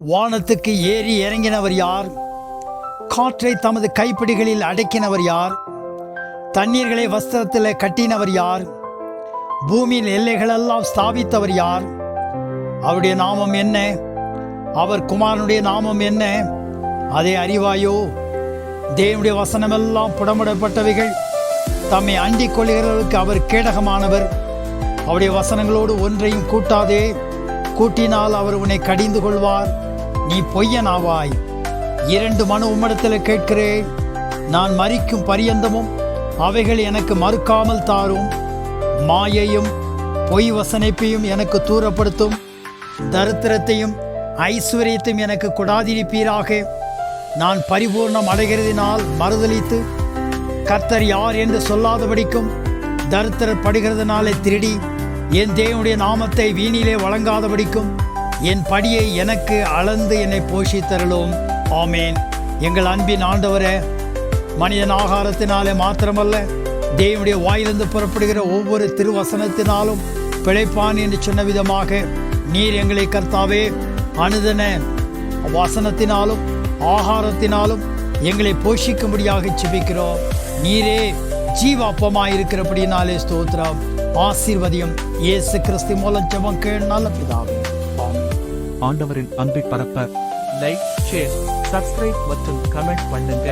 வானத்துக்கு ஏறி இறங்கினவர் யார்? காற்றை தமது கைப்பிடிகளில் அடக்கினவர் யார்? தண்ணீர்களை வஸ்திரத்தில் கட்டினவர் யார்? பூமியின் எல்லைகளெல்லாம் ஸ்தாபித்தவர் யார்? அவருடைய நாமம் என்ன? அவர் குமாரனுடைய நாமம் என்ன? அதை அறிவாயோ? தேவனுடைய வசனமெல்லாம் புடமிடப்பட்டவைகள். தம்மை அண்டிக் கொள்கிறவருக்கு அவர் கேடகமானவர். அவருடைய வசனங்களோடு ஒன்றையும் கூட்டாதே. கூட்டினால் அவர் உன்னை கடிந்து கொள்வார். நீ பொய்யனாவாய். 2 மனு உம்மிடத்தில் கேட்கிறேன். நான் மரிக்கும் பரியந்தமும் அவைகள் எனக்கு மறுக்காமல் தாரும். மாயையும் பொய் வசனிப்பையும் எனக்கு தூரப்படுத்தும். தரித்திரத்தையும் ஐஸ்வர்யத்தையும் எனக்கு கொடாதிருப்பீராக. நான் பரிபூர்ணம் அடைகிறதினால் மறுதலித்து கர்த்தர் யார் என்று சொல்லாதபடிக்கும் தரித்திரப்படுகிறதுனாலே திருடி என் தேவனுடைய நாமத்தை வீணிலே வழங்காதபடிக்கும் என் படியை எனக்கு அளந்து என்னை போஷித்தருளும். ஆமேன். எங்கள் அன்பின் ஆண்டவரே, மனிதன் ஆகாரத்தினாலே மாத்திரமல்ல, தேவனுடைய வாயிலிருந்து புறப்படுகிற ஒவ்வொரு திருவசனத்தினாலும் பிழைப்பான் என்று சொன்ன விதமாக நீர் எங்களை கர்த்தாவே அனுதின வசனத்தினாலும் ஆகாரத்தினாலும் எங்களை போஷிக்கும்படியாக ஜெபிக்கிறோம். நீரே ஜீவாப்பமாயிருக்கிறபடினாலே ஸ்தோத்திரம். ஆசீர்வதியும். இயேசு கிறிஸ்து மூலம் ஜெபம் கேள் நல்ல பிதாவே. ஆண்டவரின் அன்பை பரப்ப லைக், ஷேர், சப்ஸ்கிரைப் மற்றும் கமெண்ட் பண்ணுங்க.